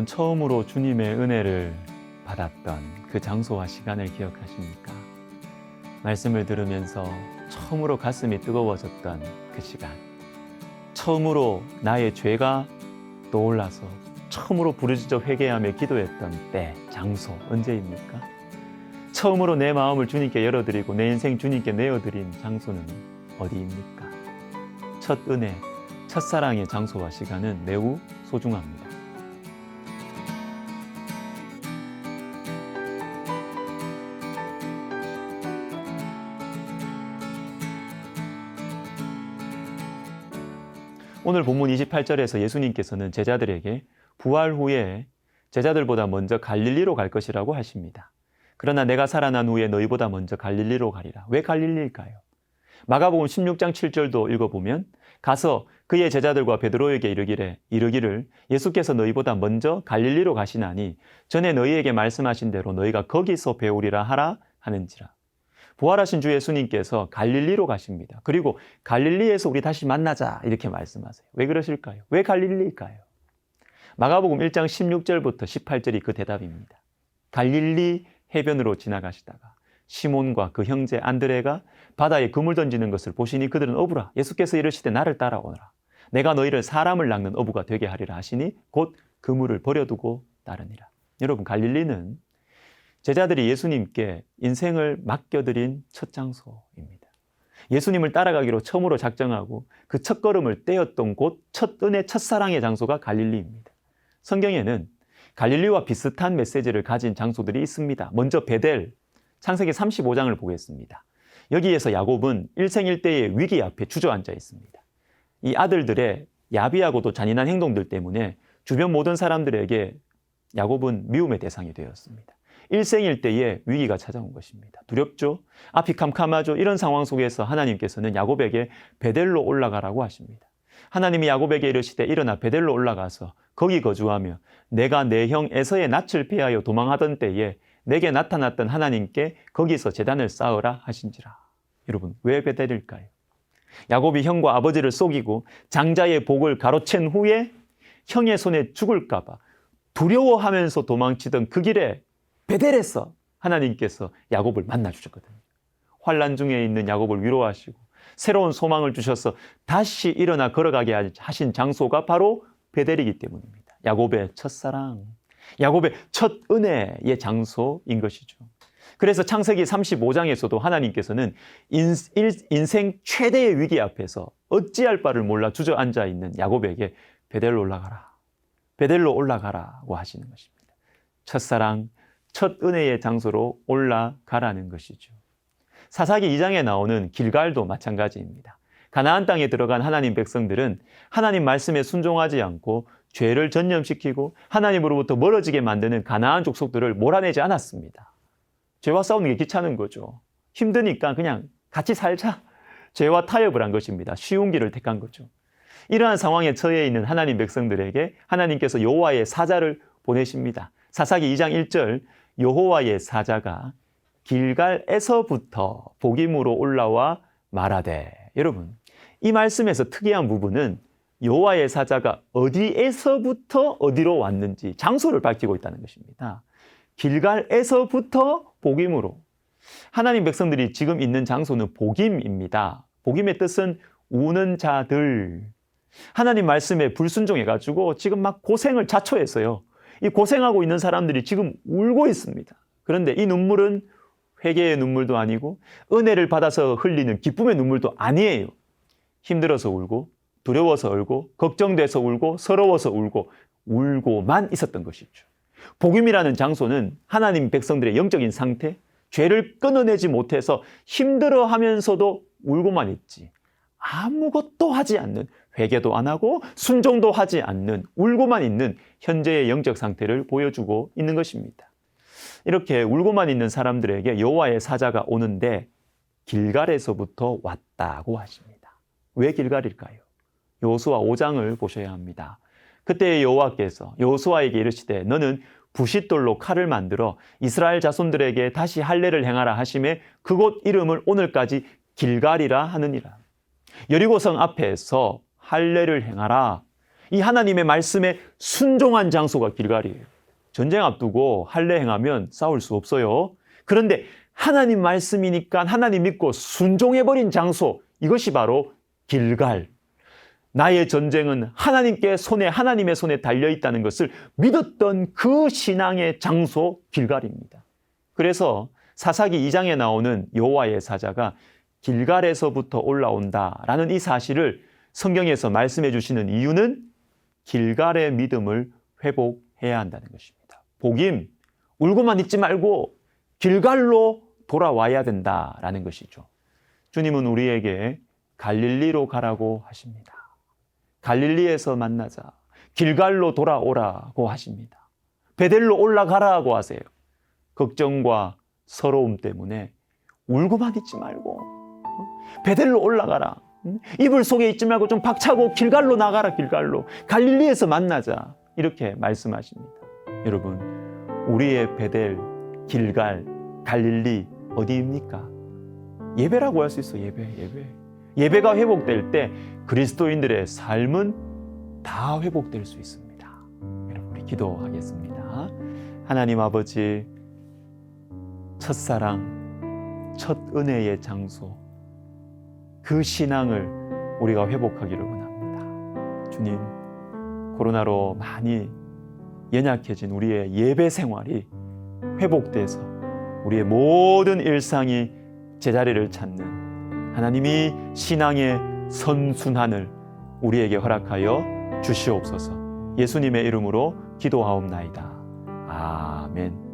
처음으로 주님의 은혜를 받았던 그 장소와 시간을 기억하십니까? 말씀을 들으면서 처음으로 가슴이 뜨거워졌던 그 시간, 처음으로 나의 죄가 떠올라서 처음으로 부르짖어 회개하며 기도했던 때, 장소, 언제입니까? 처음으로 내 마음을 주님께 열어드리고 내 인생 주님께 내어드린 장소는 어디입니까? 첫 은혜, 첫사랑의 장소와 시간은 매우 소중합니다. 오늘 본문 28절에서 예수님께서는 제자들에게 부활 후에 제자들보다 먼저 갈릴리로 갈 것이라고 하십니다. 그러나 내가 살아난 후에 너희보다 먼저 갈릴리로 가리라. 왜 갈릴리일까요? 마가복음 16장 7절도 읽어보면 가서 그의 제자들과 베드로에게 이르기를 예수께서 너희보다 먼저 갈릴리로 가시나니 전에 너희에게 말씀하신 대로 너희가 거기서 배우리라 하라 하는지라. 부활하신 주 예수님께서 갈릴리로 가십니다. 그리고 갈릴리에서 우리 다시 만나자 이렇게 말씀하세요. 왜 그러실까요? 왜 갈릴리일까요? 마가복음 1장 16절부터 18절이 그 대답입니다. 갈릴리 해변으로 지나가시다가 시몬과 그 형제 안드레가 바다에 그물 던지는 것을 보시니 그들은 어부라. 예수께서 이르시되 나를 따라오너라. 내가 너희를 사람을 낚는 어부가 되게 하리라 하시니 곧 그물을 버려두고 따르니라. 여러분, 갈릴리는 제자들이 예수님께 인생을 맡겨드린 첫 장소입니다. 예수님을 따라가기로 처음으로 작정하고 그 첫걸음을 떼었던 곳, 첫 은혜, 첫사랑의 장소가 갈릴리입니다. 성경에는 갈릴리와 비슷한 메시지를 가진 장소들이 있습니다. 먼저 베델, 창세기 35장을 보겠습니다. 여기에서 야곱은 일생일대의 위기 앞에 주저앉아 있습니다. 이 아들들의 야비하고도 잔인한 행동들 때문에 주변 모든 사람들에게 야곱은 미움의 대상이 되었습니다. 일생일대의 위기가 찾아온 것입니다. 두렵죠? 앞이 캄캄하죠? 이런 상황 속에서 하나님께서는 야곱에게 베델로 올라가라고 하십니다. 하나님이 야곱에게 이르시되 일어나 베델로 올라가서 거기 거주하며 내가 내 형 에서의 낯을 피하여 도망하던 때에 내게 나타났던 하나님께 거기서 제단을 쌓으라 하신지라. 여러분, 왜 베델일까요? 야곱이 형과 아버지를 속이고 장자의 복을 가로챈 후에 형의 손에 죽을까 봐 두려워하면서 도망치던 그 길에 베델에서 하나님께서 야곱을 만나주셨거든요. 환난 중에 있는 야곱을 위로하시고 새로운 소망을 주셔서 다시 일어나 걸어가게 하신 장소가 바로 베델이기 때문입니다. 야곱의 첫사랑, 야곱의 첫 은혜의 장소인 것이죠. 그래서 창세기 35장에서도 하나님께서는 인생 최대의 위기 앞에서 어찌할 바를 몰라 주저앉아 있는 야곱에게 베델로 올라가라, 베델로 올라가라고 하시는 것입니다. 첫사랑, 첫 은혜의 장소로 올라가라는 것이죠. 사사기 2장에 나오는 길갈도 마찬가지입니다. 가나안 땅에 들어간 하나님 백성들은 하나님 말씀에 순종하지 않고 죄를 전념시키고 하나님으로부터 멀어지게 만드는 가나안 족속들을 몰아내지 않았습니다. 죄와 싸우는 게 귀찮은 거죠. 힘드니까 그냥 같이 살자. 죄와 타협을 한 것입니다. 쉬운 길을 택한 거죠. 이러한 상황에 처해 있는 하나님 백성들에게 하나님께서 여호와의 사자를 보내십니다. 사사기 2장 1절 여호와의 사자가 길갈에서부터 복임으로 올라와 말하되. 여러분, 이 말씀에서 특이한 부분은 여호와의 사자가 어디에서부터 어디로 왔는지 장소를 밝히고 있다는 것입니다. 길갈에서부터 복임으로. 하나님 백성들이 지금 있는 장소는 복임입니다. 복임의 뜻은 우는 자들. 하나님 말씀에 불순종해가지고 지금 막 고생을 자초했어요. 이 고생하고 있는 사람들이 지금 울고 있습니다. 그런데 이 눈물은 회개의 눈물도 아니고 은혜를 받아서 흘리는 기쁨의 눈물도 아니에요. 힘들어서 울고 두려워서 울고 걱정돼서 울고 서러워서 울고 울고만 있었던 것이죠. 복음이라는 장소는 하나님 백성들의 영적인 상태, 죄를 끊어내지 못해서 힘들어하면서도 울고만 있지 아무것도 하지 않는, 회개도 안 하고 순종도 하지 않는, 울고만 있는 현재의 영적 상태를 보여주고 있는 것입니다. 이렇게 울고만 있는 사람들에게 여호와의 사자가 오는데 길갈에서부터 왔다고 하십니다. 왜 길갈일까요? 여호수아 5장을 보셔야 합니다. 그때 여호와께서 여호수아에게 이르시되 너는 부싯돌로 칼을 만들어 이스라엘 자손들에게 다시 할례를 행하라 하심에 그곳 이름을 오늘까지 길갈이라 하느니라. 여리고성 앞에서 할례를 행하라. 이 하나님의 말씀에 순종한 장소가 길갈이에요. 전쟁 앞두고 할례 행하면 싸울 수 없어요. 그런데 하나님 말씀이니까 하나님 믿고 순종해버린 장소, 이것이 바로 길갈. 나의 전쟁은 하나님의 손에 달려있다는 것을 믿었던 그 신앙의 장소 길갈입니다. 그래서 사사기 2장에 나오는 여호와의 사자가 길갈에서부터 올라온다라는 이 사실을 성경에서 말씀해 주시는 이유는 길갈의 믿음을 회복해야 한다는 것입니다. 복임, 울고만 있지 말고 길갈로 돌아와야 된다라는 것이죠. 주님은 우리에게 갈릴리로 가라고 하십니다. 갈릴리에서 만나자. 길갈로 돌아오라고 하십니다. 베델로 올라가라고 하세요. 걱정과 서러움 때문에 울고만 있지 말고 베델로 올라가라. 이불 속에 있지 말고 좀 박차고 길갈로 나가라. 길갈로. 갈릴리에서 만나자. 이렇게 말씀하십니다. 여러분, 우리의 베델, 길갈, 갈릴리 어디입니까? 예배라고 할 수 있어. 예배가 회복될 때 그리스도인들의 삶은 다 회복될 수 있습니다. 여러분, 우리 기도하겠습니다. 하나님 아버지, 첫사랑, 첫 은혜의 장소, 그 신앙을 우리가 회복하기를 원합니다. 주님, 코로나로 많이 연약해진 우리의 예배 생활이 회복돼서 우리의 모든 일상이 제자리를 찾는 하나님이 신앙의 선순환을 우리에게 허락하여 주시옵소서. 예수님의 이름으로 기도하옵나이다. 아멘.